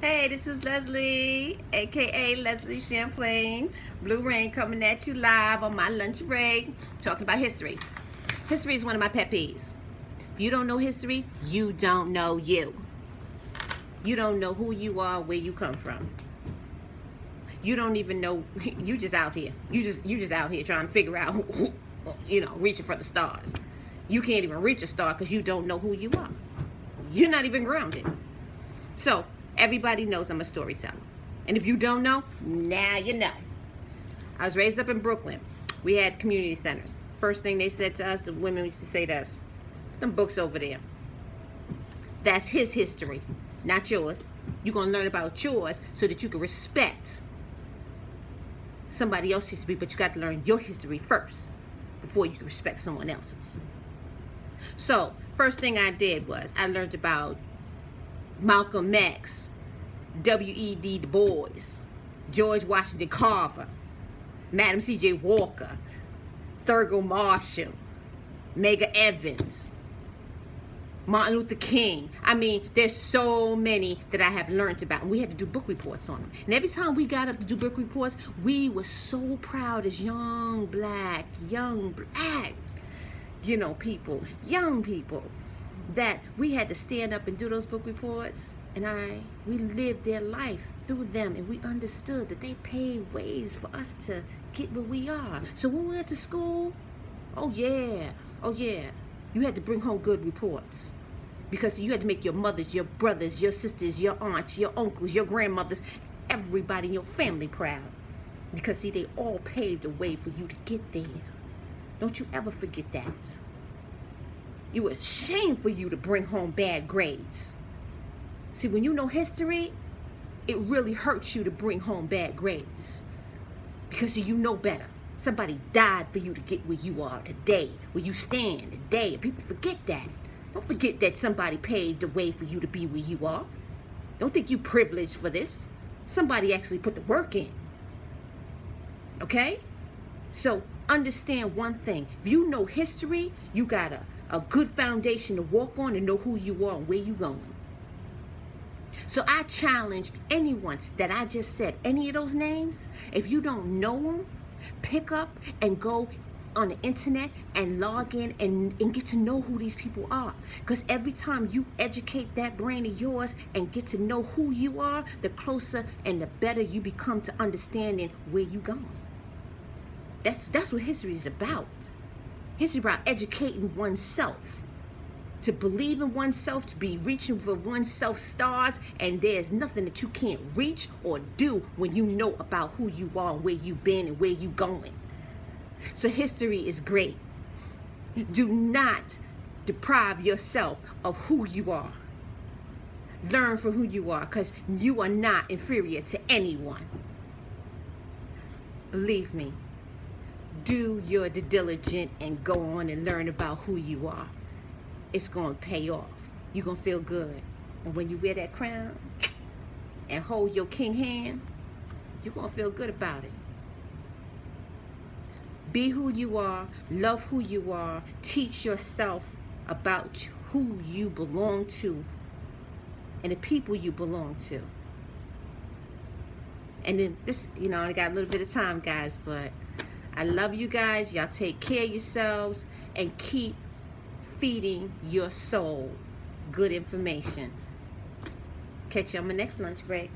Hey, this is Leslie, aka Leslie Champlain. Blue Rain coming at you live on my lunch break, talking about history. History is one of my pet peeves. If you don't know history, you don't know you. You don't know who you are, where you come from. You don't even know. You just out here. You just out here trying to figure out who, reaching for the stars. You can't even reach a star because you don't know who you are. You're not even grounded. So everybody knows I'm a storyteller. And if you don't know, now you know. I was raised up in Brooklyn. We had community centers. First thing they said to us, the women used to say to us, put them books over there. That's his history, not yours. You're going to learn about yours so that you can respect somebody else's history, but you got to learn your history first before you can respect someone else's. So, first thing I did was I learned about Malcolm X, W.E.B. Du Bois, George Washington Carver, Madam C.J. Walker, Thurgood Marshall, Medgar Evans, Martin Luther King. I mean, there's so many that I have learned about. And we had to do book reports on them. And every time we got up to do book reports, we were so proud as young black young people, that we had to stand up and do those book reports. And we lived their life through them, and we understood that they paved ways for us to get where we are. So when we went to school, oh yeah, you had to bring home good reports, because you had to make your mothers, your brothers, your sisters, your aunts, your uncles, your grandmothers, everybody in your family proud. Because see, they all paved the way for you to get there. Don't you ever forget that. It was shame for you to bring home bad grades. See, when you know history, it really hurts you to bring home bad grades, because you know better. Somebody died for you to get where you are today, where you stand today. And people forget that. Don't forget that somebody paved the way for you to be where you are. Don't think you privileged for this. Somebody actually put the work in. Okay? So understand one thing. If you know history, you got a good foundation to walk on and know who you are and where you're going. So I challenge anyone that I just said, any of those names, if you don't know them, pick up and go on the internet and log in and get to know who these people are. Because every time you educate that brain of yours and get to know who you are, the closer and the better you become to understanding where you're going. That's what history is about. History is about educating oneself, to believe in oneself, to be reaching for oneself stars, and there's nothing that you can't reach or do when you know about who you are and where you've been and where you're going. So history is great. Do not deprive yourself of who you are. Learn from who you are, because you are not inferior to anyone. Believe me, do your due diligence and go on and learn about who you are. It's going to pay off. You're going to feel good. And when you wear that crown and hold your king hand, you're going to feel good about it. Be who you are. Love who you are. Teach yourself about who you belong to and the people you belong to. And then this, I got a little bit of time, guys, but I love you guys. Y'all take care of yourselves and keep feeding your soul good information. Catch you on my next lunch break.